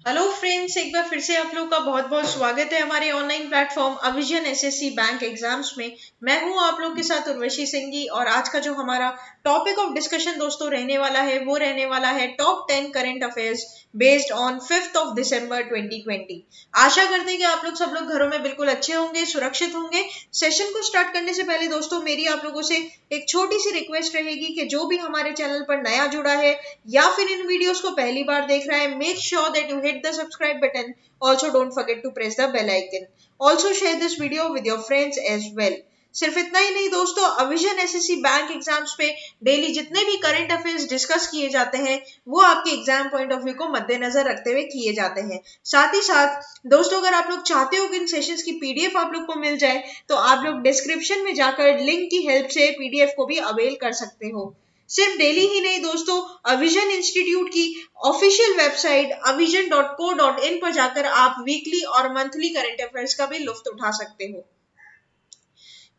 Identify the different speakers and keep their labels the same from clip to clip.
Speaker 1: Hello friends, एक बार फिर से आप लोग का बहुत बहुत स्वागत है हमारे online platform Avision SSC bank exams में। मैं हूं आप लोग के साथ उर्वशी सिंह और आज का जो हमारा टॉपिक ऑफ डिस्कशन दोस्तों रहने वाला है वो रहने वाला है top 10 current affairs based on 5th of December 2020। आशा करते हैं कि आप लोग घरों में बिल्कुल अच्छे होंगे, सुरक्षित होंगे। सेशन को स्टार्ट करने से पहले दोस्तों मेरी आप लोगों से एक छोटी सी रिक्वेस्ट रहेगी कि जो भी हमारे चैनल पर नया जुड़ा है या फिर इन वीडियोस को पहली बार देख रहा है, make sure that you hit the subscribe button. Also don't forget to press the bell icon. Also share this video with your friends as well. सिर्फ इतना ही नहीं दोस्तों, अविजन एसएससी बैंक एग्जाम्स पे डेली जितने भी करंट अफेयर्स डिस्कस किए जाते हैं वो आपके एग्जाम पॉइंट ऑफ व्यू को मद्देनजर रखते हुए किए जाते हैं। साथ ही साथ दोस्तों, अगर आप लोग चाहते हो कि इन सेशंस की पीडीएफ आप लोग को मिल जाए तो आप लोग डिस्क्रिप्शन में जाकर लिंक की हेल्प से पीडीएफ को भी अवेल कर सकते हो। सिर्फ डेली ही नहीं दोस्तों, अविजन इंस्टीट्यूट की ऑफिशियल वेबसाइट avision.co.in पर जाकर आप वीकली और मंथली करंट अफेयर्स का भी लुत्फ उठा सकते हो।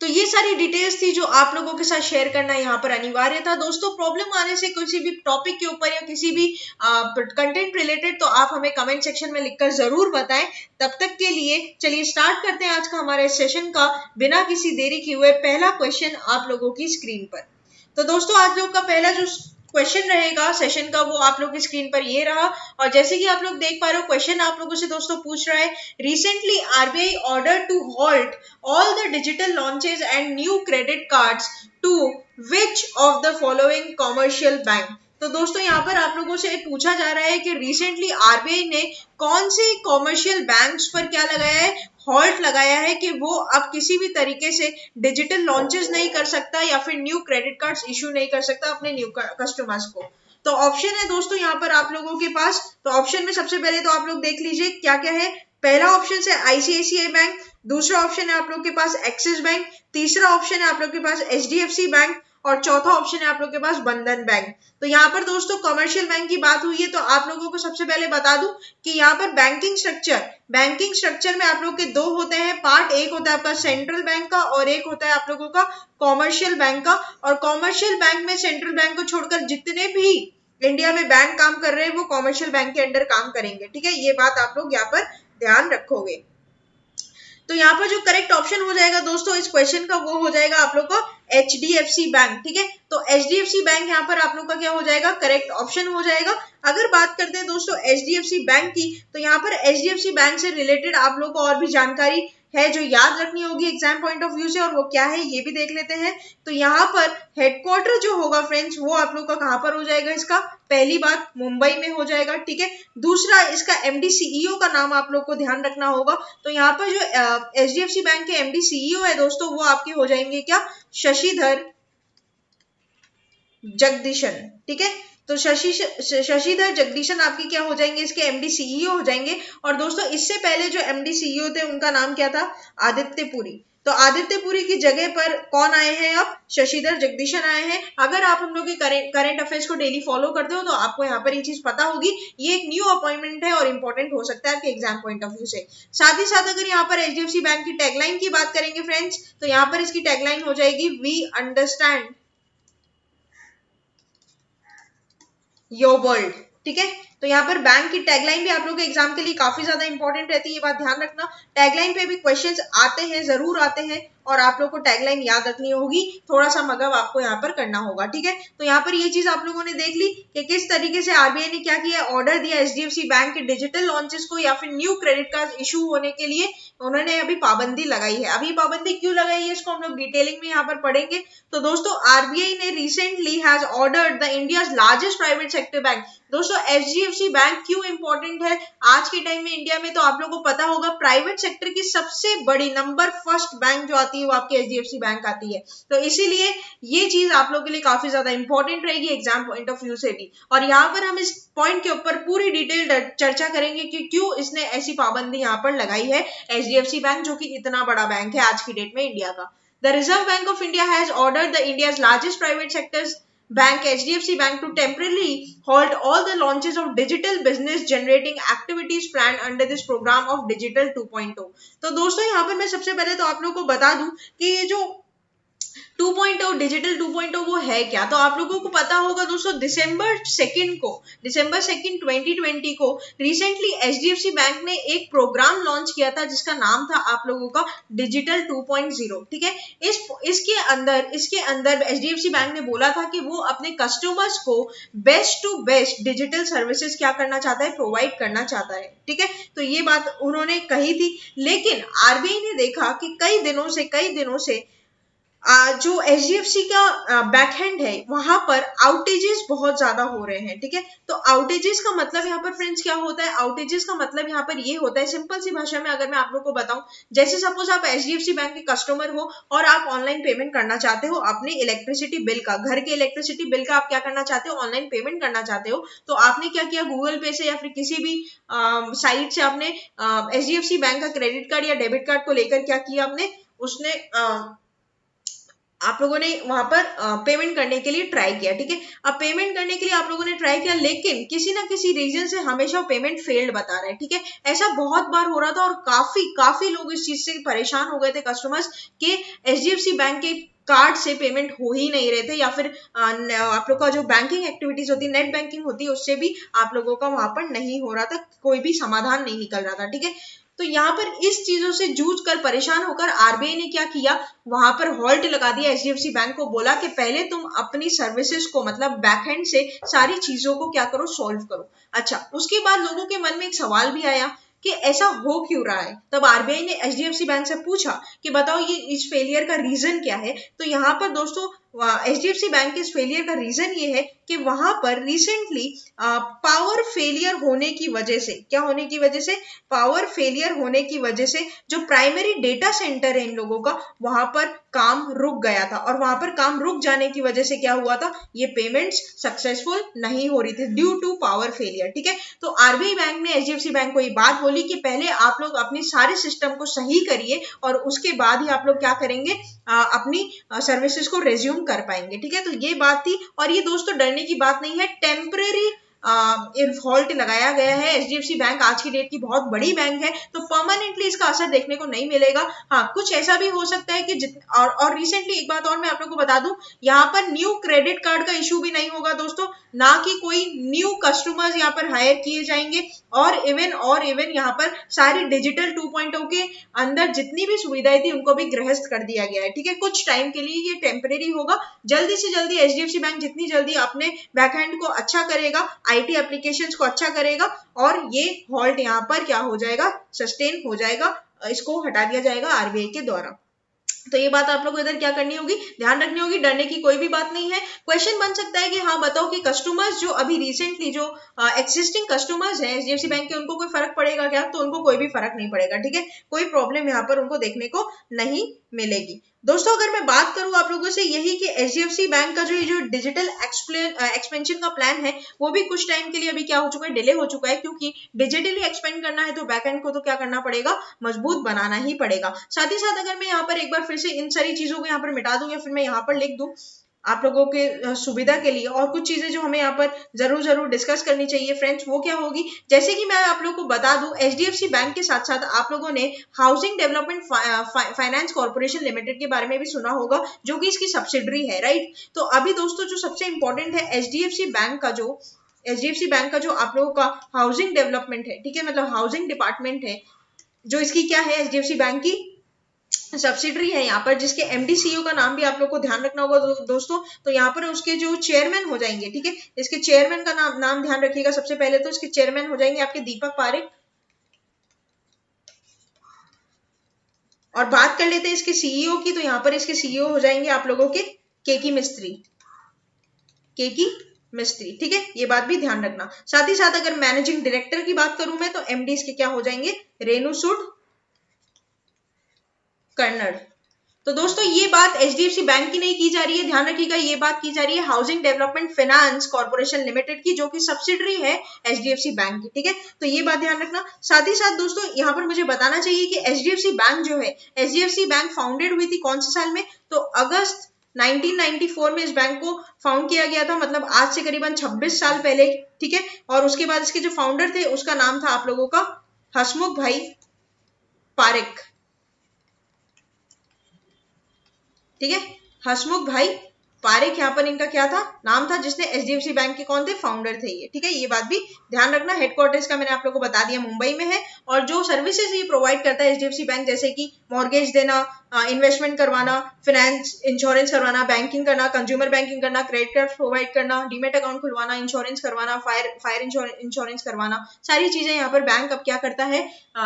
Speaker 1: तो ये सारी डिटेल्स थी जो आप लोगों के साथ शेयर करना यहाँ पर अनिवार्य था। दोस्तों, प्रॉब्लम आने से किसी भी टॉपिक के ऊपर या किसी भी कंटेंट रिलेटेड तो आप हमें कमेंट सेक्शन में लिखकर जरूर बताएं। तब तक के लिए चलिए स्टार्ट करते हैं आज का हमारे सेशन का बिना किसी देरी किए हुए। पहला क्वेश्चन आप लोगों की स्क्रीन पर। तो दोस्तों, आज लोग का पहला जो क्वेश्चन रहेगा सेशन का वो आप लोग की स्क्रीन पर ये रहा। और जैसे कि आप लोग देख पा रहे हो, क्वेश्चन आप लोगों से दोस्तों पूछ रहा है, recently RBI order to halt all the digital launches and new credit cards to which of the following commercial bank। तो दोस्तों यहाँ पर आप लोगों से पूछा जा रहा है कि रिसेंटली आरबीआई ने कौन से कॉमर्शियल बैंक्स पर क्या लगाया है, हॉल्ट लगाया है कि वो अब किसी भी तरीके से डिजिटल लॉन्चेस नहीं कर सकता या फिर न्यू क्रेडिट कार्ड्स इशू नहीं कर सकता अपने न्यू कस्टमर्स को। तो ऑप्शन है दोस्तों यहाँ पर आप लोगों के पास। तो ऑप्शन में सबसे पहले तो आप लोग देख लीजिए क्या क्या है। पहला ऑप्शन है आईसीआईसीआई बैंक, दूसरा ऑप्शन है आप लोग के पास एक्सिस बैंक, तीसरा ऑप्शन है आप लोग के पास एचडीएफसी बैंक और चौथा ऑप्शन है आप लोग के पास बंधन बैंक। तो यहाँ पर दोस्तों कमर्शियल बैंक की बात हुई है तो आप लोगों को सबसे पहले बता दूं कि यहाँ पर बैंकिंग स्ट्रक्चर में आप लोग के दो होते हैं पार्ट। एक होता है आपका सेंट्रल बैंक का और एक होता है आप लोगों का कॉमर्शियल बैंक का। और कॉमर्शियल बैंक में सेंट्रल बैंक को छोड़कर जितने भी इंडिया में बैंक काम कर रहे हैं वो कॉमर्शियल बैंक के अंडर काम करेंगे। ठीक है, ये बात आप लोग यहाँ पर ध्यान रखोगे। तो यहाँ पर जो करेक्ट ऑप्शन हो जाएगा दोस्तों इस क्वेश्चन का वो हो जाएगा आप लोग का एचडीएफसी बैंक। ठीक है, तो एचडीएफसी बैंक यहाँ पर आप लोग का क्या हो जाएगा, करेक्ट ऑप्शन हो जाएगा। अगर बात करते हैं दोस्तों एचडीएफसी बैंक की, तो यहाँ पर एचडीएफसी बैंक से रिलेटेड आप लोग को और भी जानकारी है जो याद रखनी होगी एग्जाम पॉइंट ऑफ व्यू से, और वो क्या है ये भी देख लेते हैं। तो यहाँ पर हेडक्वार्टर जो होगा फ्रेंड्स वो आप लोग का कहाँ पर हो जाएगा, इसका पहली बात मुंबई में हो जाएगा। ठीक है, दूसरा इसका एमडी सीईओ का नाम आप लोग को ध्यान रखना होगा। तो यहाँ पर जो एचडीएफसी बैंक के एमडी सीईओ है दोस्तों वो आपके हो जाएंगे क्या, शशिधर जगदीशन। ठीक है, तो शशिधर जगदीशन आपके क्या हो जाएंगे, इसके एमडी सीईओ हो जाएंगे। और दोस्तों इससे पहले जो एमडी सीईओ थे उनका नाम क्या था, आदित्य पुरी। तो आदित्य पुरी की जगह पर कौन आए हैं, अब शशिधर जगदीशन आए हैं। अगर आप हम लोग के करंट अफेयर्स को डेली फॉलो करते हो तो आपको यहाँ पर ये चीज पता होगी। ये एक न्यू अपॉइंटमेंट है और इंपॉर्टेंट हो सकता है आपके एग्जाम पॉइंट ऑफ व्यू से। साथ ही साथ अगर यहाँ पर एचडीएफसी बैंक की टैगलाइन की बात करेंगे फ्रेंड्स, तो यहाँ पर इसकी टैगलाइन हो जाएगी वी अंडरस्टैंड योर वर्ल्ड। ठीक है, तो यहाँ पर बैंक की टैगलाइन भी आप लोगों के एग्जाम के लिए काफी ज्यादा इंपॉर्टेंट रहती है, ये बात ध्यान रखना। टैगलाइन पे भी क्वेश्चंस आते हैं, जरूर आते हैं, और आप लोग को टैगलाइन याद रखनी होगी। थोड़ा सा मगब आपको यहाँ पर करना होगा। ठीक है, तो यहाँ पर ये चीज आप लोगों ने देख ली कि किस तरीके से आरबीआई ने क्या किया, ऑर्डर दिया एचडीएफसी बैंक के डिजिटल लॉन्चेस को या फिर न्यू क्रेडिट कार्ड इशू होने के लिए उन्होंने अभी पाबंदी लगाई है। अभी पाबंदी क्यों लगाई है इसको हम लोग डिटेलिंग में यहाँ पर पढ़ेंगे। तो दोस्तों आरबीआई ने recently has ordered the India's largest private sector bank. दोस्तों एचडीएफसी बैंक क्यों इंपॉर्टेंट है आज के टाइम में इंडिया में, तो आप लोगों को पता होगा प्राइवेट सेक्टर की सबसे बड़ी नंबर फर्स्ट बैंक जो आती है वो आपकी एचडीएफसी बैंक आती है। तो इसीलिए ये चीज आप लोगों के लिए काफी ज्यादा इंपॉर्टेंट रहेगी एग्जाम पॉइंट ऑफ व्यू से भी। और यहाँ पर हम इस पॉइंट के ऊपर पूरी डिटेल चर्चा करेंगे कि क्यों इसने ऐसी पाबंदी यहाँ पर लगाई है एचडीएफसी बैंक, जो कि इतना बड़ा बैंक है आज की डेट में इंडिया का। The Reserve Bank of India has ordered the India's largest private sectors bank HDFC Bank to temporarily halt all the launches of digital business generating activities planned under this program of Digital 2.0। तो दोस्तों यहाँ पर मैं सबसे पहले तो आप लोगों को बता दूं कि ये जो 2.0 डिजिटल 2.0 वो है क्या? तो आप लोगों को पता होगा दोस्तों, दिसंबर सेकंड 2020 को रिसेंटली एचडीएफसी बैंक ने एक प्रोग्राम लॉन्च किया था जिसका नाम था आप लोगों का डिजिटल 2.0। ठीक है, इसके अंदर एचडीएफसी बैंक ने बोला था कि वो अपने कस्टमर्स को best to best digital services क्या करना चाहता है, प्रोवाइड करना चाहता है। ठीक है, तो ये बात उन्होंने कही थी, लेकिन आरबीआई ने देखा कि कई दिनों से जो एचडीएफसी का बैकहैंड है वहां पर आउटेजेस बहुत ज्यादा हो रहे हैं। ठीक है, तो आउटेजेस का मतलब यहाँ पर फ्रेंड्स क्या होता है? आउटेजेस का मतलब यहाँ पर ये होता है, सिंपल सी भाषा में अगर मैं आप लोग को बताऊं, जैसे सपोज आप एचडीएफसी बैंक के कस्टमर हो और आप ऑनलाइन पेमेंट करना चाहते हो अपने इलेक्ट्रिसिटी बिल का, घर के इलेक्ट्रिसिटी बिल का आप क्या करना चाहते हो, ऑनलाइन पेमेंट करना चाहते हो, तो आपने क्या किया, गूगल पे से या फिर किसी भी साइट से आपने एचडीएफसी बैंक का क्रेडिट कार्ड या डेबिट कार्ड को लेकर क्या किया, आपने उसने आप लोगों ने वहां पर पेमेंट करने के लिए ट्राई किया। ठीक है, अब पेमेंट करने के लिए आप लोगों ने ट्राई किया, लेकिन किसी ना किसी रीजन से हमेशा पेमेंट फेल्ड बता रहा है। ठीक है, ऐसा बहुत बार हो रहा था और काफी लोग इस चीज से परेशान हो गए थे कस्टमर्स के एचडीएफसी बैंक के कार्ड से पेमेंट हो ही नहीं रहे थे, या फिर आप लोग का जो बैंकिंग एक्टिविटीज होती है, नेट बैंकिंग होती है, उससे भी आप लोगों का वहां पर नहीं हो रहा था, कोई भी समाधान नहीं निकल रहा था। ठीक है, तो यहाँ पर इस चीजों से जूझ कर परेशान होकर आरबीआई ने क्या किया, वहां पर हॉल्ट लगा दिया, एचडीएफसी बैंक को बोला कि पहले तुम अपनी सर्विसेज को मतलब बैकएंड से सारी चीजों को क्या करो, सॉल्व करो। अच्छा, उसके बाद लोगों के मन में एक सवाल भी आया कि ऐसा हो क्यों रहा है। तब आरबीआई ने एचडीएफसी बैंक से पूछा कि बताओ ये इस फेलियर का रीजन क्या है। तो यहाँ पर दोस्तों एचडीएफसी बैंक के इस फेलियर का रीजन ये है कि वहां पर रिसेंटली पावर फेलियर होने की वजह से, क्या होने की वजह से, पावर फेलियर होने की वजह से जो प्राइमरी डेटा सेंटर है इन लोगों का, वहां पर काम रुक गया था, और वहां पर काम रुक जाने की वजह से क्या हुआ था, ये पेमेंट्स सक्सेसफुल नहीं हो रही थी ड्यू टू पावर फेलियर। ठीक है, तो आरबीआई बैंक ने एचडीएफसी बैंक को ये बात बोली कि पहले आप लोग अपने सारे सिस्टम को सही करिए और उसके बाद ही आप लोग क्या करेंगे, अपनी सर्विसेज को रेज्यूम कर पाएंगे। ठीक है, तो ये बात थी, और ये दोस्तों डरने की बात नहीं है, टेम्परेरी हॉल्ट लगाया गया है। एचडीएफसी बैंक आज की डेट की बहुत बड़ी बैंक है, तो परमानेंटली इसका असर देखने को नहीं मिलेगा। हाँ, कुछ ऐसा भी हो सकता है कि और रिसेंटली एक बात और मैं आप लोगों को बता दूं, यहाँ पर न्यू क्रेडिट कार्ड का इशू भी नहीं होगा दोस्तों, ना कि कोई न्यू कस्टमर्स यहाँ पर हायर किए जाएंगे, और इवन यहाँ पर सारी डिजिटल 2.0 के अंदर जितनी भी सुविधाएं थी उनको भी गृहस्थ कर दिया गया है। ठीक है, कुछ टाइम के लिए ये टेम्परेरी होगा, जल्दी से जल्दी एचडीएफसी बैंक जितनी जल्दी अपने बैकएंड को अच्छा करेगा, आईटी एप्लीकेशंस को अच्छा करेगा, और ये हॉल्ट यहाँ पर क्या हो जाएगा, सस्टेन हो जाएगा, इसको हटा दिया जाएगा आरबीआई के द्वारा। तो ये बात आप लोगों को इधर क्या करनी होगी, ध्यान रखनी होगी, डरने की कोई भी बात नहीं है। क्वेश्चन बन सकता है कि हाँ बताओ कि कस्टमर्स जो अभी रिसेंटली जो एक्सिस्टिंग कस्टमर्स हैं एचडीएफसी बैंक के, उनको कोई फर्क पड़ेगा क्या? तो उनको कोई भी फर्क नहीं पड़ेगा। ठीक है, कोई प्रॉब्लम यहाँ पर उनको देखने को नहीं मिलेगी। दोस्तों अगर मैं बात करूं आप लोगों से यही कि एचडीएफसी बैंक का जो डिजिटल एक्सपेंशन का प्लान है वो भी कुछ टाइम के लिए अभी क्या हो चुका है, डिले हो चुका है, क्योंकि डिजिटली एक्सपेंड करना है तो बैकएंड को तो क्या करना पड़ेगा, मजबूत बनाना ही पड़ेगा। साथ ही साथ अगर मैं यहाँ पर एक बार फिर से इन सारी चीजों को यहाँ पर मिटा दूं या फिर मैं यहाँ पर लिख दूं आप लोगों के सुविधा के लिए, और कुछ चीजें जो हमें यहाँ पर जरूर डिस्कस करनी चाहिए फ्रेंड्स, वो क्या होगी, जैसे कि मैं आप लोगों को बता दूं, एचडीएफसी बैंक के साथ साथ आप लोगों ने housing development finance corporation limited के बारे में भी सुना होगा, जो कि इसकी सब्सिडरी है, राइट। तो अभी दोस्तों जो सबसे इंपॉर्टेंट है, एचडीएफसी बैंक का जो आप लोगों का हाउसिंग डेवलपमेंट है, ठीक है, मतलब हाउसिंग डिपार्टमेंट है, जो इसकी क्या है, एचडीएफसी बैंक की सब्सिडरी है यहाँ पर, जिसके एमडी सीईओ का नाम भी आप लोग को ध्यान रखना होगा दोस्तों। तो यहाँ पर उसके जो चेयरमैन हो जाएंगे, ठीक है, इसके चेयरमैन का नाम ध्यान रखिएगा। सबसे पहले तो इसके चेयरमैन हो जाएंगे आपके दीपक पारेख, और बात कर लेते हैं इसके सीईओ की, तो यहाँ पर इसके सीईओ हो जाएंगे आप लोगों के केकी मिस्त्री, ठीक है, ये बात भी ध्यान रखना। साथ ही साथ अगर मैनेजिंग डायरेक्टर की बात करूं मैं, तो एमडी इसके क्या हो जाएंगे, रेणु सूद कन्नड़। तो दोस्तों ये बात एचडीएफसी बैंक की नहीं की जा रही है, ध्यान रखिएगा, ये बात की जा रही है housing development finance corporation limited की, जो कि सब्सिडरी है एचडीएफसी बैंक की। ठीक है, तो ये बात ध्यान रखना। साथ ही साथ दोस्तों यहाँ पर मुझे बताना चाहिए कि एचडीएफसी बैंक जो है, एचडीएफसी बैंक फाउंडेड हुई थी कौन से साल में, तो अगस्त 1994 में इस बैंक को फाउंड किया गया था, मतलब आज से करीबन 26 साल पहले। ठीक है, और उसके बाद इसके जो फाउंडर थे उसका नाम था आप लोगों का हसमुख भाई पारेख। ठीक है, हसमुख भाई पारेख, यहाँ पर इनका क्या था, नाम था, जिसने एचडीएफसी बैंक के कौन थे, फाउंडर थे ये, ठीक है। ये बात भी ध्यान रखना। हेडक्वार्टर्स का मैंने आप लोगों को बता दिया मुंबई में है, और जो सर्विसेज ये प्रोवाइड करता है एचडीएफसी बैंक, जैसे कि मॉर्गेज देना, इन्वेस्टमेंट करवाना, फाइनेंस इंश्योरेंस करवाना, बैंकिंग करना, कंज्यूमर बैंकिंग करना, क्रेडिट कार्ड प्रोवाइड करना, डीमेट अकाउंट खुलवाना, इंश्योरेंस करवाना, फायर इंश्योरेंस करवाना, सारी चीजें यहाँ पर बैंक अब क्या करता है,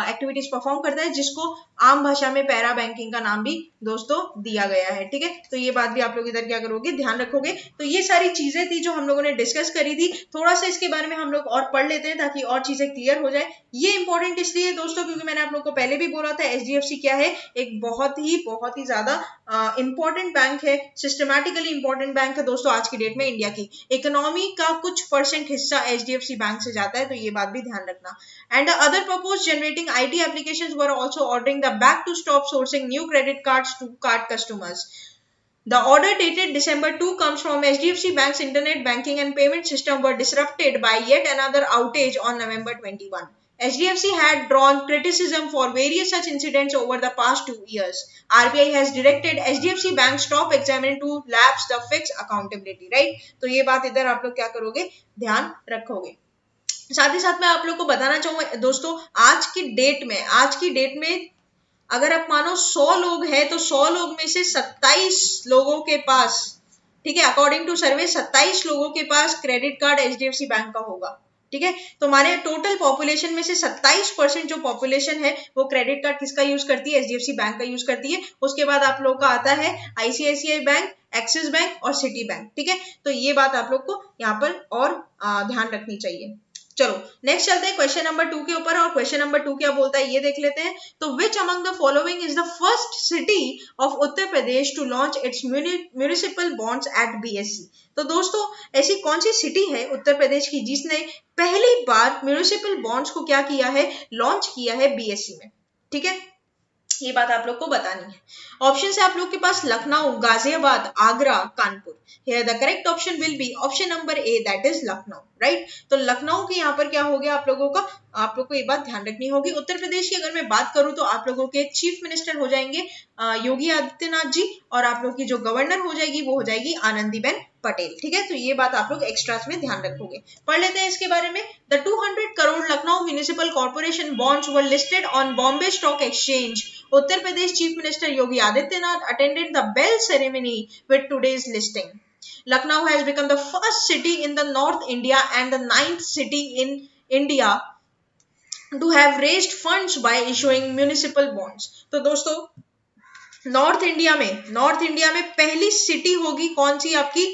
Speaker 1: एक्टिविटीज परफॉर्म करता है, जिसको आम भाषा में पैरा बैंकिंग का नाम भी दोस्तों दिया गया है, ठीक है। तो ये बात भी आप लोग इधर क्या करोगे, ध्यान रखोगे। तो ये सारी चीजें थी जो हम लोगों ने डिस्कस करी थी। थोड़ा सा इसके बारे में हम लोग और पढ़ लेते हैं ताकि और चीजें क्लियर हो जाए। ये इंपॉर्टेंट इसलिए दोस्तों क्योंकि मैंने आप लोग को पहले भी बोला था, एचडीएफसी क्या है, एक बहुत ही ज्यादा इंपॉर्टेंट बैंक है, सिस्टमैटिकली इंपॉर्टेंट बैंक है दोस्तों। आज की डेट में इंडिया की इकोनॉमी का कुछ % हिस्सा एचडीएफसी बैंक से जाता है, तो ये बात भी ध्यान रखना। And other purpose generating IT applications were also ordering the bank to stop sourcing new credit cards to card customers. The order dated December 2 comes from HDFC Bank's internet banking and payment system were disrupted by yet another outage on November 21. HDFC had drawn criticism for various such incidents over the past 2 years. RBI has directed HDFC Bank stop examining to lapse the fix accountability. Right? तो ये बात इधर आप लोग क्या करोगे, ध्यान रखोगे। साथ ही साथ मैं आप लोग को बताना चाहूंगा दोस्तों, आज की डेट में अगर आप मानो 100 लोग हैं तो 100 लोग में से 27 लोगों के पास, ठीक है, अकॉर्डिंग टू सर्वे 27 लोगों के पास क्रेडिट कार्ड एचडीएफसी बैंक का होगा, ठीक है। तो हमारे टोटल पॉपुलेशन में से 27% जो पॉपुलेशन है वो क्रेडिट कार्ड किसका यूज करती है, एचडीएफसी बैंक का यूज करती है। उसके बाद आप लोग का आता है आईसीआईसीआई बैंक, एक्सिस बैंक और सिटी बैंक, ठीक है। तो ये बात आप लोग को यहाँ पर और ध्यान रखनी चाहिए। चलो नेक्स्ट चलते हैं क्वेश्चन नंबर 2 के ऊपर, और क्वेश्चन नंबर 2 क्या बोलता है ये देख लेते हैं। तो which among the following is the first city of Uttar Pradesh to launch its municipal bonds at BSE. तो दोस्तों ऐसी कौन सी सिटी है उत्तर प्रदेश की जिसने पहली बार म्युनिसिपल बॉन्ड्स को क्या किया है, लॉन्च किया है बीएससी में, ठीक है। ये बात आप लोग को बतानी है। ऑप्शन है आप लोग के पास Lucknow, Ghaziabad, Agra, Kanpur. Here the correct option will be option number A, that is Lucknow, right. तो लखनऊ के यहाँ पर क्या हो गया आप लोगों का, आप लोग को ये बात ध्यान रखनी होगी। उत्तर प्रदेश की अगर मैं बात करूं तो आप लोगों के चीफ मिनिस्टर हो जाएंगे योगी आदित्यनाथ जी, और आप लोग की जो गवर्नर हो जाएगी वो हो जाएगी आनंदीबेन पटेल, ठीक है। तो ये बात आप लोग एक्स्ट्रास में ध्यान रखोगे। पढ़ लेते हैं इसके बारे में। The 200 crore Lucknow municipal corporation bonds were listed on Bombay stock exchange. Uttar Pradesh chief minister Yogi Adityanath attended the bell ceremony with today's listing. Lucknow has become the first city in the North India and the 9th city in India to have raised funds by issuing municipal bonds. तो दोस्तों north India में पहली city होगी कौन सी आपकी,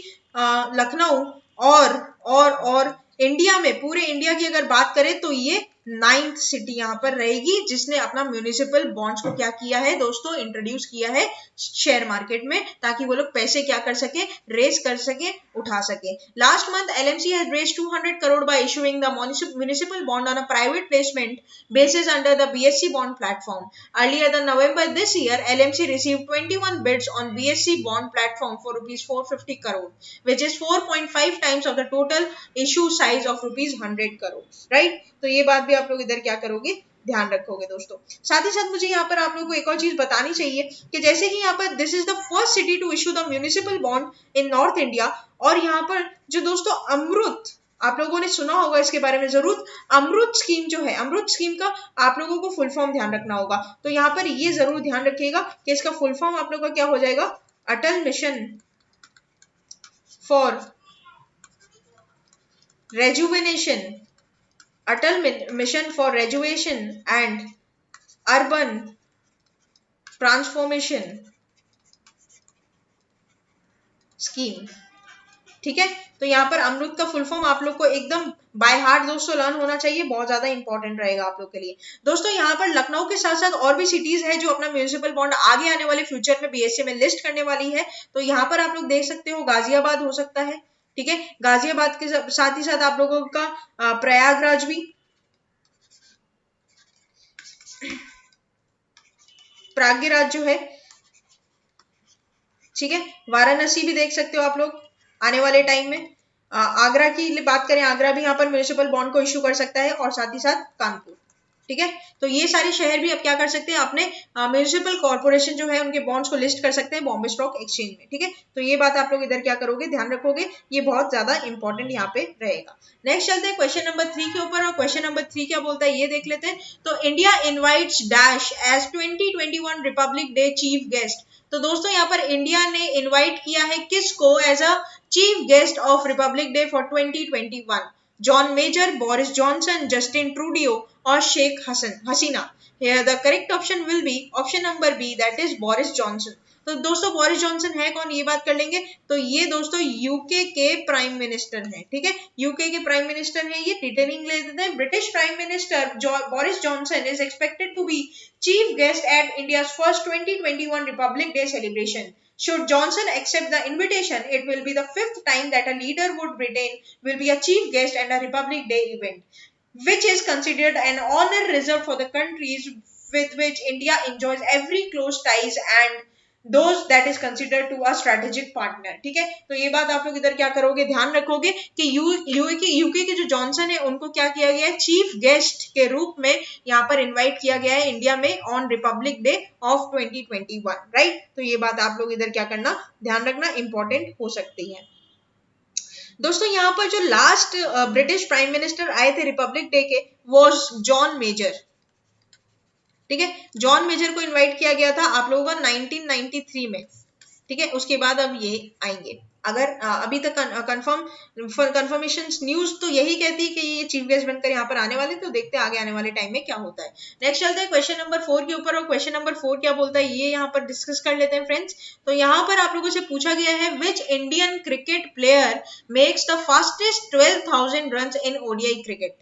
Speaker 1: लखनऊ। और India में, पूरे इंडिया की अगर बात करें तो ये 9th सिटी यहाँ पर रहेगी जिसने अपना म्युनिसिपल बॉन्ड्स को क्या किया है दोस्तों, इंट्रोड्यूस किया है शेयर मार्केट में, ताकि वो लोग पैसे क्या कर सके, रेस कर सके, उठा सके। Last month LMC has raised 200 crore bye issuing the municipal bond on a private placement basis under the BSC bond platform. Earlier than November this year, LMC received 21 bids on BSC bond platform for rupees 450 crore, which is 4.5 times of the total issue size of rupees 100 crore. Right? तो ये बात भी आप लोग इधर क्या करोगे, ध्यान रखोगे दोस्तों। साथ ही साथ मुझे यहाँ पर आप लोगों को एक और चीज बतानी चाहिए कि जैसे कि यहाँ पर this is the first city to issue the municipal bond in north India, और यहाँ पर जो दोस्तों अमृत, आप लोगों ने सुना होगा इसके बारे में जरूर, अमृत स्कीम जो है, अमृत स्कीम का आप लोगों को फुल फॉर्म ध्यान रखना होगा। तो यहाँ पर ये जरूर ध्यान रखिएगा कि इसका फुल फॉर्म आप लोगों का क्या हो जाएगा, Atal mission for rejuvenation, Atal mission for rejuvenation and urban transformation scheme, ठीक है। तो यहाँ पर अमृत का फुल फॉर्म आप लोग को एकदम बाय हार्ट दोस्तों लर्न होना चाहिए, बहुत ज्यादा इंपॉर्टेंट रहेगा आप लोग के लिए। दोस्तों यहाँ पर लखनऊ के साथ साथ और भी सिटीज है जो अपना म्युनिसिपल बॉन्ड आगे आने वाले फ्यूचर में बीएससी में लिस्ट करने वाली है। तो यहाँ पर आप लोग देख सकते हो गाजियाबाद हो सकता है, ठीक है। गाजियाबाद के साथ ही साथ आप लोगों का प्रयागराज भी, प्रयागराज जो है, ठीक है। वाराणसी भी देख सकते हो आप लोग आने वाले टाइम में। आगरा की बात करें, आगरा भी यहाँ पर म्युनिसिपल बॉन्ड को इश्यू कर सकता है, और साथ ही साथ कानपुर, ठीक है। तो ये सारे शहर भी अब क्या कर सकते हैं, अपने म्यूनिसिपल कॉर्पोरेशन जो है उनके बॉन्ड्स को लिस्ट कर सकते हैं बॉम्बे स्टॉक एक्सचेंज में। ठीक है, तो ये बात आप लोग इधर क्या करोगे, ध्यान रखोगे, ये बहुत ज्यादा इंपॉर्टेंट यहाँ पे रहेगा। नेक्स्ट चलते हैं क्वेश्चन नंबर 3 के ऊपर, और क्वेश्चन नंबर 3 क्या बोलता है ये देख लेते हैं। तो India invites dash as 2021 republic day chief guest. तो दोस्तों यहाँ पर इंडिया ने इनवाइट किया है किसको as a chief guest of republic day for 2021? John Major, Boris Johnson, Justin Trudeau और Sheikh Hasina. Here the correct option will be option number B, that is Boris Johnson. तो दोस्तों बोरिस जॉनसन है कौन, ये बात कर लेंगे। तो ये दोस्तों यूके के प्राइम मिनिस्टर हैं। ठीक है, यूके के प्राइम मिनिस्टर हैं, ये डिटेलिंग ले देते हैं। British prime minister Boris Johnson is expected to be chief guest at India's first 2021 republic day celebration. Should Johnson accept the invitation, it will be the 5th time that a leader would Britain will be a chief guest at a Republic Day event, which is considered an honor reserved for the countries with which India enjoys every close ties and those that is considered to a strategic partner. ठीक है, तो ये बात आप लोग इधर क्या करोगे, ध्यान रखोगे कि यूके के जो जॉनसन है उनको क्या किया गया है, चीफ गेस्ट के रूप में यहाँ पर इनवाइट किया गया है इंडिया में on Republic day of 2021, right. तो ये बात आप लोग इधर क्या करना, ध्यान रखना, इंपॉर्टेंट हो सकती है। दोस्तों यहाँ पर जो लास्ट ब्रिटिश प्राइम मिनिस्टर आए थे रिपब्लिक डे के वॉज जॉन मेजर। ठीक है, जॉन मेजर को इनवाइट किया गया था आप लोगों का 1993 में। ठीक है, उसके बाद अब ये आएंगे। अगर अभी तक कंफर्मेशन न्यूज तो यही कहती है कि ये चीफ गेस्ट बनकर यहाँ पर आने वाले, तो देखते हैं आगे आने वाले टाइम में क्या होता है। नेक्स्ट चलते हैं क्वेश्चन नंबर 4 के ऊपर, और क्वेश्चन नंबर 4 क्या बोलता है ये यहाँ पर डिस्कस कर लेते हैं फ्रेंड्स। तो यहाँ पर आप लोगों से पूछा गया है which Indian cricket player makes the fastest 12,000 run in ODI cricket?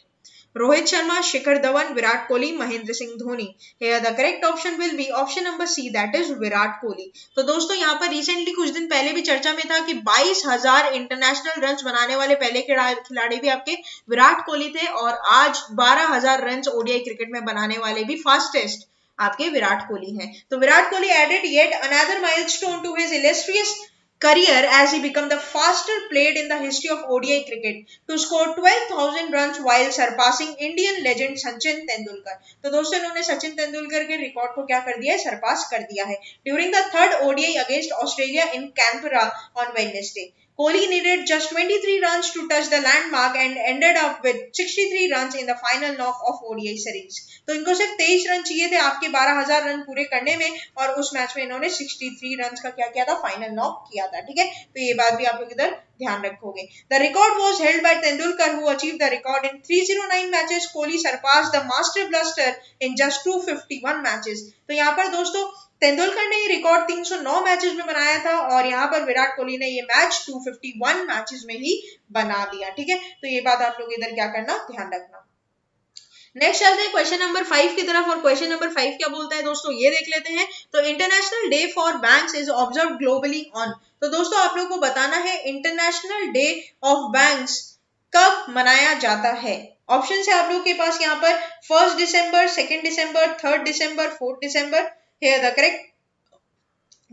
Speaker 1: Rohit Sharma, Shikhar Dhawan, Virat Kohli, Mahendra Singh Dhoni. Here the correct option will be option number C, that is Virat Kohli. तो दोस्तों यहाँ पर रिसेंटली कुछ दिन पहले भी चर्चा में था कि 22,000 इंटरनेशनल रन्स बनाने वाले पहले खिलाड़ी भी आपके विराट कोहली थे, और आज 12,000 रन्स ओडीआई क्रिकेट में बनाने वाले भी फास्टेस्ट आपके विराट कोहली हैं। तो Virat Kohli added yet another milestone to his illustrious career as he became the fastest player in the history of ODI cricket to score 12,000 runs while surpassing Indian legend Sachin Tendulkar. तो दोस्तों इन्होंने सचिन तेंदुलकर के रिकॉर्ड को क्या कर दिया है, सरपास कर दिया है during the third ODI against Australia in Canberra on Wednesday. Kohli needed just 23 runs to touch the landmark and ended up with 63 runs in the final knock of ODI series. तो इनको सिर्फ 23 रन चाहिए थे आपके 12,000 run पूरे करने में, और उस मैच में इन्होंने 63 रन का क्या किया था, फाइनल नॉक किया था। ठीक है, तो ये बात भी आप लोग इधर ध्यान रखोगे। The record was held by Tendulkar, who achieved the record in 309 matches. Kohli surpassed the master blaster in just 251 matches. तो यहाँ पर दोस्तों तेंदुलकर ने ये रिकॉर्ड 309 मैचेस में बनाया था, और यहाँ पर विराट कोहली ने ये मैच 251 मैचेस में ही बना दिया। ठीक है, तो ये बात आप लोग इधर क्या करना, ध्यान रखना। नेक्स्ट चलते हैं क्वेश्चन नंबर 5 की तरफ, और क्वेश्चन नंबर 5 क्या बोलता है दोस्तों ये देख लेते हैं। तो international day for banks is observe globally on. तो दोस्तों आप लोग को बताना है इंटरनेशनल डे ऑफ बैंक्स कब मनाया जाता है। ऑप्शन है आप लोग के पास यहाँ पर 1 दिसंबर, 2 दिसंबर, 3 दिसंबर, 4 दिसंबर। Here the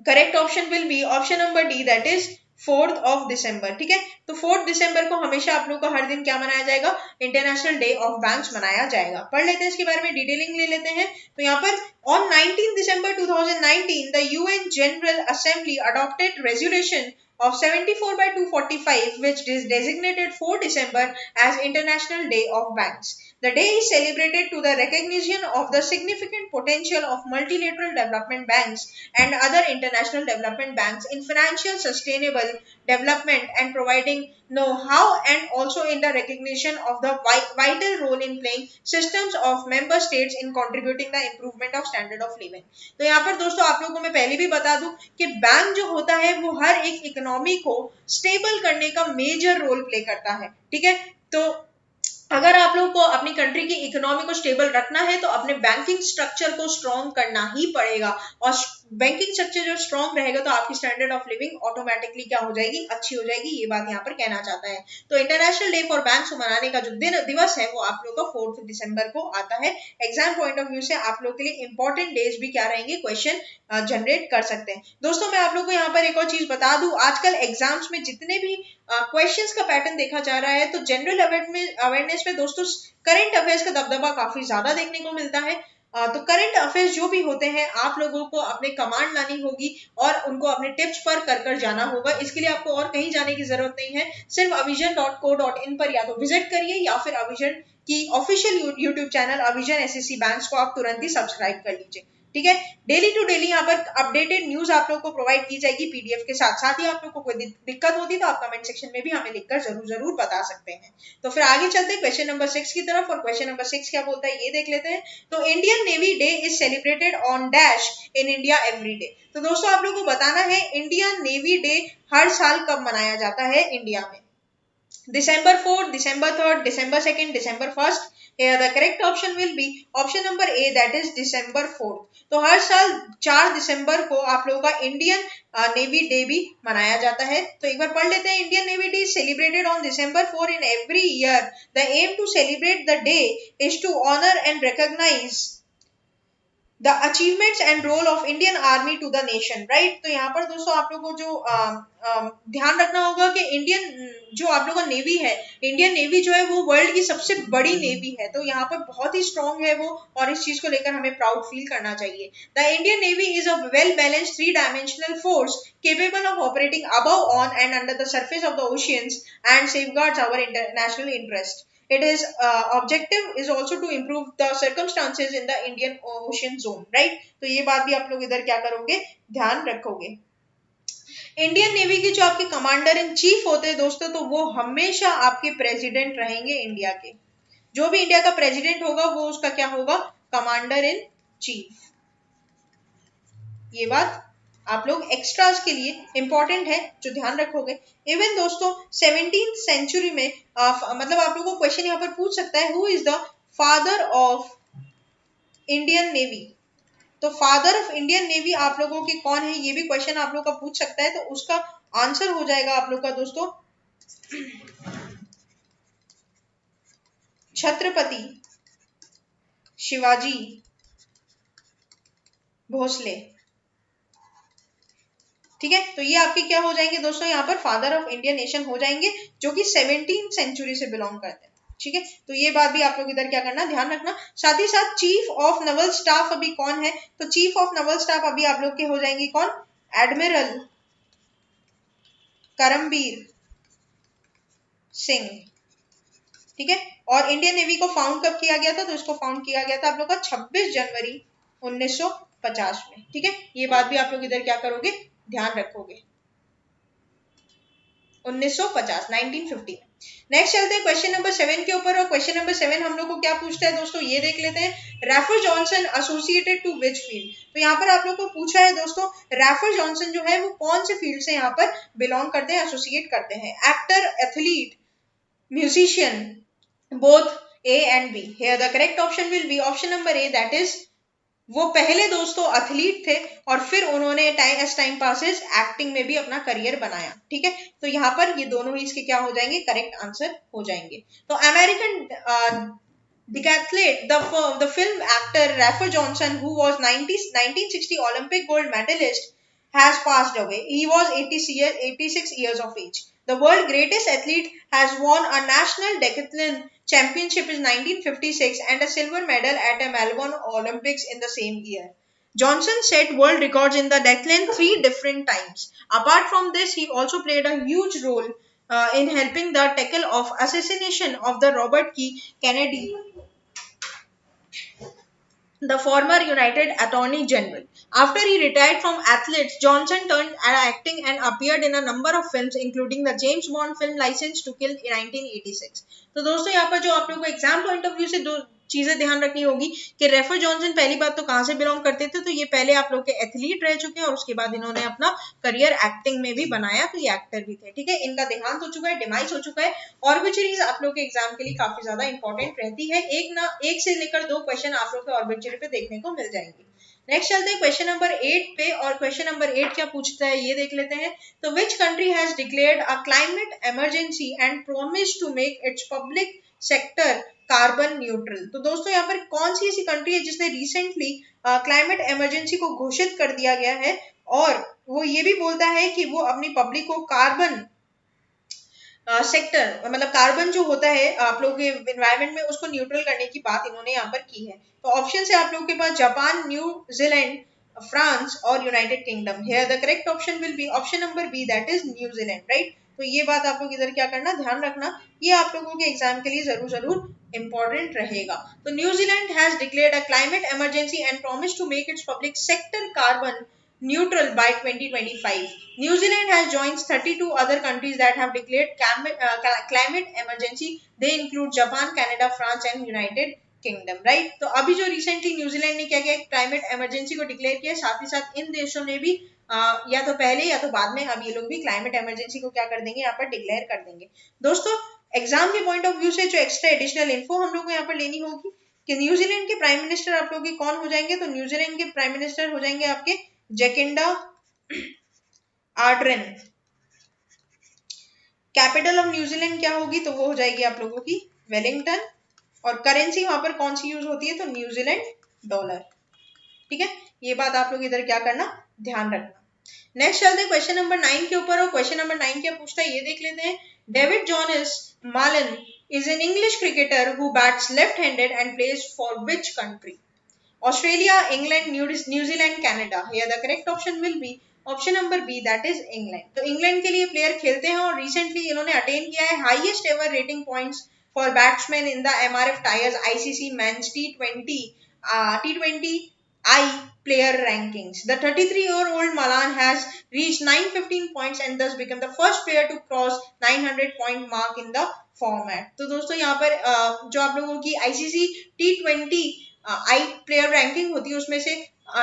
Speaker 1: correct option will be option number D, that is 4th of December. ठीक है, तो 4th दिसंबर को हमेशा आप लोग को हर दिन क्या मनाया जाएगा, इंटरनेशनल डे ऑफ बैंक्स मनाया जाएगा। पढ़ लेते हैं इसके बारे में, डिटेलिंग ले लेते हैं। तो यहाँ पर on 19 December 2019 the UN General Assembly adopted resolution of 74/245 which is designated 4 December as International Day of Banks. The day is celebrated to the recognition of the significant potential of multilateral development banks and other international development banks in financial sustainable development and providing know-how, and also in the recognition of the vital role in playing systems of member states in contributing the improvement of standard of living. तो यहाँ पर दोस्तों आप लोगों को मैं पहले भी बता दूं कि बैंक जो होता है वो हर एक इकोनॉमी को स्टेबल करने का मेजर रोल प्ले करता है। ठीक है, तो अगर आप लोगों को अपनी कंट्री की इकोनॉमी को स्टेबल रखना है तो अपने बैंकिंग स्ट्रक्चर को स्ट्रॉन्ग करना ही पड़ेगा, और बैंकिंग स्ट्रक्चर जो स्ट्रॉन्ग रहेगा तो आपकी स्टैंडर्ड ऑफ लिविंग ऑटोमेटिकली क्या हो जाएगी, अच्छी हो जाएगी। ये बात यहाँ पर कहना चाहता है। तो इंटरनेशनल डे फॉर बैंक्स को मनाने का जो दिवस है वो आप लोग का 4 दिसंबर को आता है। एग्जाम पॉइंट ऑफ व्यू से आप लोग के लिए इंपॉर्टेंट डेज भी क्या रहेंगे, क्वेश्चन जनरेट कर सकते हैं। दोस्तों मैं आप लोग को यहाँ पर एक और चीज बता दूं, आजकल एग्जाम्स में जितने भी क्वेश्चंस का पैटर्न देखा जा रहा है तो जनरल अवेयरनेस में दोस्तों करंट अफेयर्स का दबदबा काफी ज्यादा देखने को मिलता है। तो करंट अफेयर्स जो भी होते हैं आप लोगों को अपने कमांड लानी होगी और उनको अपने टिप्स पर कर जाना होगा। इसके लिए आपको और कहीं जाने की जरूरत नहीं है, सिर्फ avision.co.in पर या तो विजिट करिए या फिर अविजन की official YouTube channel Avision SSC banks को आप तुरंत ही सब्सक्राइब कर लीजिए। ठीक है, डेली टू डेली यहाँ पर अपडेटेड न्यूज आप लोग को प्रोवाइड की जाएगी पीडीएफ के साथ। साथ ही आप लोग को कोई दिक्कत होती तो आप कमेंट सेक्शन में भी हमें लिखकर जरूर बता सकते हैं। तो फिर आगे चलते हैं क्वेश्चन नंबर 6 की तरफ, और क्वेश्चन नंबर 6 क्या बोलता है ये देख लेते हैं। तो Indian navy day is celebrated on dash in India every day. तो दोस्तों आप लोग को बताना है इंडियन नेवी डे हर साल कब मनाया जाता है इंडिया में। December 4th, December 3rd, December 2nd, December 1st. Here the correct option will be option number A, that is December 4th. तो हर साल 4 दिसंबर को आप लोगों का इंडियन नेवी डे भी मनाया जाता है। तो एक बार पढ़ लेते हैं। Indian navy day is celebrated on December 4 in every year. The aim to celebrate the day is to honor and recognize the achievements and role of Indian Army to the nation, right? तो यहाँ पर दोस्तों आप लोगों को जो ध्यान रखना होगा कि इंडियन जो आप लोगों का नेवी है, इंडियन नेवी जो है वो वर्ल्ड की सबसे बड़ी नेवी है। तो यहाँ पर बहुत ही स्ट्रॉन्ग है वो, और इस चीज को लेकर हमें प्राउड फील करना चाहिए। The Indian navy is a well balanced 3-dimensional force capable of operating above, on and under the surface of the oceans and safeguards our international interest. It is objective is also to improve the circumstances in the Indian Ocean zone, right? तो ये बात भी आप लोग इधर क्या करोगे, ध्यान रखोगे। इंडियन नेवी की जो आपके कमांडर इन चीफ होते हैं दोस्तों, तो वो हमेशा आपके प्रेसिडेंट रहेंगे इंडिया के। जो भी इंडिया का प्रेसिडेंट होगा वो उसका क्या होगा, कमांडर इन चीफ। ये बात आप लोग एक्स्ट्रास के लिए इंपॉर्टेंट है जो ध्यान रखोगे। इवन दोस्तों 17th सेंचुरी में मतलब आप लोगों को क्वेश्चन यहाँ पर पूछ सकता है, who is the father of Indian navy. तो फादर ऑफ इंडियन नेवी आप लोगों के कौन है, ये भी क्वेश्चन आप लोग का पूछ सकता है। तो उसका आंसर हो जाएगा आप लोग का दोस्तों छत्रपति शिवाजी भोसले। ठीक है, तो ये आपके क्या हो जाएंगे दोस्तों, यहाँ पर फादर ऑफ इंडियन नेशन हो जाएंगे, जो कि 17th सेंचुरी से बिलोंग करते हैं। ठीक है, तो ये बात भी आप लोग इधर क्या करना, ध्यान रखना। साथ ही साथ चीफ ऑफ नवल स्टाफ अभी कौन है, तो चीफ ऑफ नवल स्टाफ अभी आप लोग के हो जाएंगे कौन, एडमिरल करमबीर सिंह। ठीक है, और इंडियन नेवी को फाउंड कब किया गया था, तो इसको फाउंड किया गया था आप लोग का 26 जनवरी 1950 में। ठीक है, ये बात भी आप लोग इधर क्या करोगे, ध्यान रखोगे। 1950 नेक्स्ट चलते हैं क्वेश्चन नंबर 7 के ऊपर, और क्वेश्चन नंबर 7 हम लोग को क्या पूछता है दोस्तों, ये देख लेते हैं। Rafer Johnson associated to which field. तो यहाँ पर आप लोग को पूछा है दोस्तों, रैफर जॉनसन जो है वो कौन से फील्ड से यहाँ पर बिलोंग करते हैं, एसोसिएट करते हैं। Actor, athlete, musician, both A and B. Here the correct option will be option number A, that is वो पहले दोस्तों एथलीट थे और फिर उन्होंने टाइम पासेस एक्टिंग में भी अपना करियर बनाया। ठीक है, तो यहाँ पर ये दोनों ही इसके क्या हो जाएंगे, करेक्ट आंसर हो जाएंगे। तो American decathlete, the film actor Raffer Johnson, who was 1960 Olympic gold medalist, has passed away. He was 86 years of age. The world greatest athlete has won a national decathlon championship in 1956 and a silver medal at the Melbourne Olympics in the same year. Johnson set world records in the decathlon 3 different times. Apart from this, he also played a huge role in helping the tackle of assassination of the Robert Kennedy, the former United Attorney General. After he retired from athletics, Johnson turned acting and appeared in a number of films, including the James Bond film License to Kill in 1986. तो दोस्तों यहाँ पर जो आप लोगों को exam point of view से दो चीजें ध्यान रखनी होगी कि रेफर जॉनसन पहली बात तो कहाँ से बिलोंग करते थे, तो ये पहले आप लोग के एथलीट रह चुके हैं और उसके बाद इन्होंने अपना करियर एक्टिंग में भी बनाया, तो ये एक्टर भी थे। ठीक है, इनका देहांत हो चुका है, डिमाइस हो चुका है। ऑर्बिचरीज आप लोग के एग्जाम के लिए काफी ज्यादा इंपॉर्टेंट रहती है, एक से लेकर 2 क्वेश्चन आप लोग के ऑर्बिचरी पे देखने को मिल जाएंगे। नेक्स्ट चलते हैं क्वेश्चन नंबर 8 पे, और क्वेश्चन नंबर 8 क्या पूछता है ये देख लेते हैं। तो which country has declared a climate emergency and promise to make its public sector carbon neutral. तो दोस्तों यहाँ पर कौन सी ऐसी कंट्री है जिसने रिसेंटली क्लाइमेट इमरजेंसी को घोषित कर दिया गया है, और वो ये भी बोलता है कि वो अपनी पब्लिक को कार्बन सेक्टर मतलब कार्बन जो होता है आप लोगों के एनवायरमेंट में उसको न्यूट्रल करने की बात इन्होंने यहाँ पर की है। तो ऑप्शन है आप लोगों के पास जापान, न्यूजीलैंड, फ्रांस और United Kingdom. Here the correct option will be option number B, that is New Zealand, right. तो ये बात आप लोग इधर क्या करना, ध्यान रखना, ये आप लोगों के एग्जाम के लिए जरूर जरूर इंपॉर्टेंट रहेगा। तो New Zealand has declared a climate emergency and promise to make its public sector carbon neutral by 2025. New Zealand has joined 32 other countries that have declared climate emergency. They include Japan, Canada, France and United Kingdom, right? तो अभी जो recently New Zealand ने क्या किया, climate emergency को declare किया, साथ ही साथ इन देशों ने भी या तो पहले या तो बाद में अब ये लोग भी क्लाइमेट इमरजेंसी को क्या कर देंगे, यहाँ पर डिक्लेयर कर देंगे। दोस्तों एग्जाम के पॉइंट ऑफ व्यू से जो एक्स्ट्रा एडिशनल इन्फो हम लोग को यहाँ पर लेनी होगी कि न्यूजीलैंड के प्राइम मिनिस्टर आप लोग के कौन हो जाएंगे। तो न्यूजीलैंड के प्राइम मिनिस्टर हो जाएंगे आपके Jacinda Ardern. Capital of New Zealand क्या होगी, तो वो हो जाएगी आप लोगों की वेलिंगटन, और करेंसी वहां पर कौन सी यूज होती है, तो न्यूजीलैंड डॉलर, ठीक है। ये बात आप लोग इधर क्या करना, ध्यान रखना। नेक्स्ट चलते हैं क्वेश्चन नंबर 9 के ऊपर, और क्वेश्चन नंबर 9 क्या पूछता है ये देख लेते हैं। David Johannes Malan is an English cricketer who bats left handed and plays for which country. Australia, England, New Zealand, Canada. Here the correct option will be option number B, that is England. तो England के लिए player खेलते हैं और recently इन्होंने attain किया है highest ever rating points for batsman in the MRF tyres ICC men's T20 I player rankings. The 33-year-old Malan has reached 915 points and thus become the first player to cross 900 point mark in the format. तो दोस्तों यहाँ पर जो आप लोगों की ICC T20 आई player ranking होती है उसमें से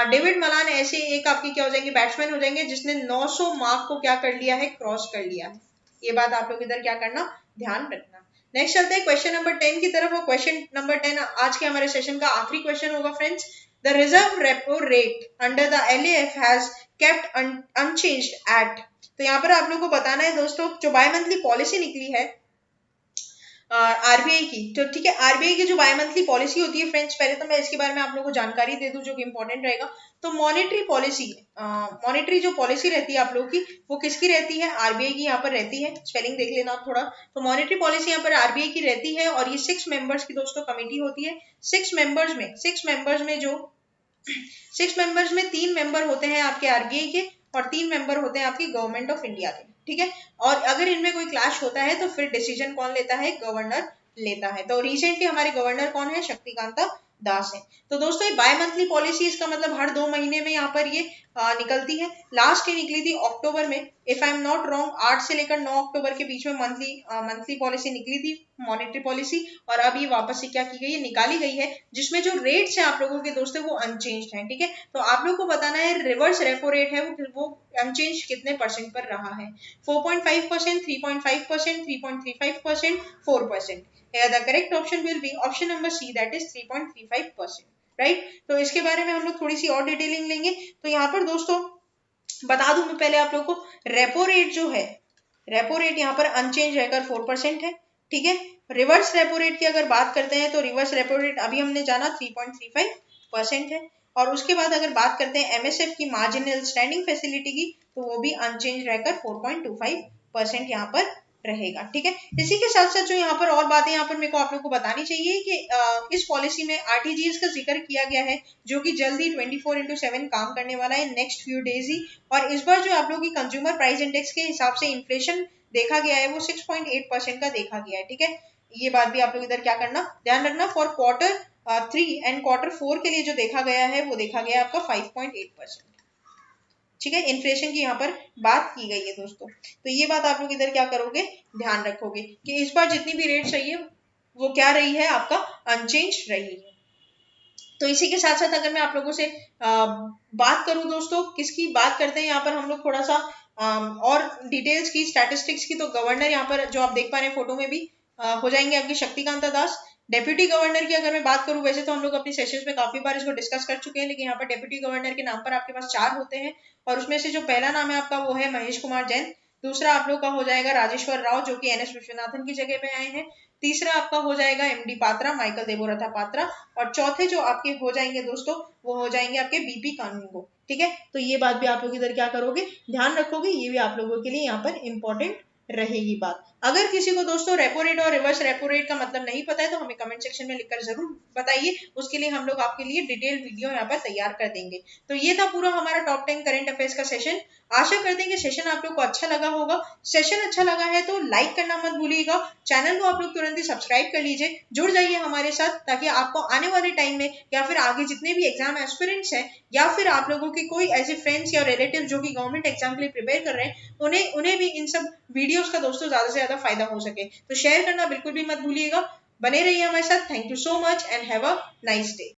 Speaker 1: डेविड मलान ऐसे एक आपकी क्या हो जाएंगे, बैट्समैन हो जाएंगे जिसने 900 मार्क को क्या कर लिया है, क्रॉस कर लिया है। ये बात आप लोग इधर क्या करना, ध्यान रखना। नेक्स्ट चलते हैं क्वेश्चन नंबर 10 की तरफ, और क्वेश्चन नंबर 10 आज के हमारे सेशन का आखिरी क्वेश्चन होगा friends. The reserve repo rate under the LAF has kept unchanged at. तो यहाँ पर आप लोग को बताना है दोस्तों, जो बाय मंथली पॉलिसी निकली है आरबीआई की, तो ठीक है, आरबीआई की जो बाय मंथली पॉलिसी होती है फ्रेंड्स, पहले तो मैं इसके बारे में आप लोगों को जानकारी दे दूं जो कि इंपॉर्टेंट रहेगा। तो मॉनेटरी जो पॉलिसी रहती है आप लोगों की, वो किसकी रहती है, आरबीआई की यहाँ पर रहती है। स्पेलिंग देख लेना आप थोड़ा। तो मॉनेटरी पॉलिसी यहाँ पर आरबीआई की रहती है, और ये 6 मेंबर्स की दोस्तों कमेटी होती है। 6 मेंबर्स में 3 मेंबर होते हैं आपके आरबीआई के, और 3 मेंबर होते हैं आपकी गवर्नमेंट ऑफ इंडिया के, ठीक है। और अगर इनमें कोई क्लैश होता है तो फिर डिसीजन कौन लेता है, गवर्नर लेता है। तो रिसेंटली हमारे गवर्नर कौन है, शक्तिकांता दास है। तो दोस्तों ये बाय मंथली पॉलिसी, इसका मतलब हर 2 महीने में यहाँ पर ये निकलती है। लास्ट ये निकली थी अक्टूबर में, if I am not wrong 8 से लेकर 9 अक्टूबर के बीच में मंथली पॉलिसी निकली थी, मॉनेटरी पॉलिसी। और अब ये वापस से क्या की गई है, निकाली गई है, जिसमें जो रेट्स है आप लोगों के दोस्तों वो अनचेंज्ड हैं, ठीक है। तो आप लोग को बताना है रिवर्स रेपो रेट है वो अनचेंज कितने परसेंट पर रहा है, 4.5%, 3.5%, 3.35%, 4%। Here the correct option will be option number C, that is 3.35%, right. तो इसके बारे में हम लोग थोड़ी सी और डिटेलिंग लेंगे। तो यहाँ पर दोस्तों बता दूं मैं पहले आप लोग को, रेपो रेट जो है, रेपो रेट यहाँ पर अनचेंज रहकर 4% है, ठीक है। रिवर्स रेपो रेट की अगर बात करते हैं तो रिवर्स रेपो रेट अभी हमने जाना 3.35% है। और उसके बाद अगर बात करते हैं MSF की मार्जिनल स्टैंडिंग फैसिलिटी की, तो वो भी अनचेंज रहकर 4.25% यहाँ पर रहेगा, ठीक है। इसी के साथ साथ जो यहाँ पर और बातें यहाँ पर मेरे को आप लोग को बतानी चाहिए कि इस पॉलिसी में RTGS का जिक्र किया गया है, जो कि जल्दी 24/7 काम करने वाला है नेक्स्ट फ्यू डेज ही। और इस बार जो आप लोग की कंज्यूमर प्राइस इंडेक्स के हिसाब से इन्फ्लेशन देखा गया है वो 6.8% का देखा गया है, ठीक है। ये बात भी आप लोग इधर क्या करना, ध्यान रखना। फॉर Q3 एंड Q4 के लिए जो देखा गया है वो देखा गया है आपका 5.8%, ठीक है। इन्फ्लेशन की यहाँ पर बात की गई है दोस्तों। तो ये बात आप लोग इधर क्या करोगे, ध्यान रखोगे कि इस बार जितनी भी रेट रही है वो क्या रही है, आपका अनचेंज रही है। तो इसी के साथ साथ अगर मैं आप लोगों से बात करूं दोस्तों, किसकी बात करते हैं यहाँ पर हम लोग थोड़ा सा और डिटेल्स की, स्टैटिस्टिक्स की। तो गवर्नर यहाँ पर जो आप देख पा रहे हैं फोटो में भी, हो जाएंगे आपके शक्तिकांता दास। डेप्यूटी गवर्नर की अगर मैं बात करूं, वैसे तो हम लोग अपनी सेशंस में काफी बार इसको डिस्कस कर चुके हैं, लेकिन यहाँ पर डेप्यूटी गवर्नर के नाम पर आपके पास 4 होते हैं, और उसमें से जो पहला नाम है आपका वो है महेश कुमार जैन। दूसरा आप लोग का हो जाएगा राजेश्वर राव, जो कि एनएस विश्वनाथन की जगह पे आए हैं। तीसरा आपका हो जाएगा एमडी पात्रा, माइकल देवोरथा पात्रा। और चौथे जो आपके हो जाएंगे दोस्तों, वो हो जाएंगे आपके बीपी कानूनगो। ठीक है, तो ये बात भी आप लोग इधर क्या करोगे, ध्यान रखोगे, ये भी आप लोगों के लिए यहाँ पर इंपॉर्टेंट रहेगी बात। अगर किसी को दोस्तों रेपो रेट और रिवर्स रेपो रेट का मतलब नहीं पता है तो हमें कमेंट सेक्शन में लिखकर जरूर बताइए, उसके लिए हम लोग आपके लिए डिटेल वीडियो यहाँ पर तैयार कर देंगे। तो ये था पूरा हमारा टॉप 10 करंट अफेयर्स का सेशन। आशा करते हैं कि सेशन आप लोग को अच्छा लगा होगा। सेशन अच्छा लगा है तो लाइक करना मत भूलिएगा, चैनल को आप लोग तुरंत ही सब्सक्राइब कर लीजिए, जुड़ जाइए हमारे साथ, ताकि आपको आने वाले टाइम में या फिर आगे जितने भी एग्जाम एस्पिरेंट्स हैं, या फिर आप लोगों के कोई ऐसे फ्रेंड्स या रिलेटिव जो कि गवर्नमेंट एग्जाम के लिए प्रिपेयर कर रहे हैं, उन्हें भी इन सब वीडियोस का दोस्तों ज्यादा से ज्यादा फायदा हो सके। तो शेयर करना बिल्कुल भी मत भूलिएगा। बने रहिए हमारे साथ। Thank you so much and have a nice day.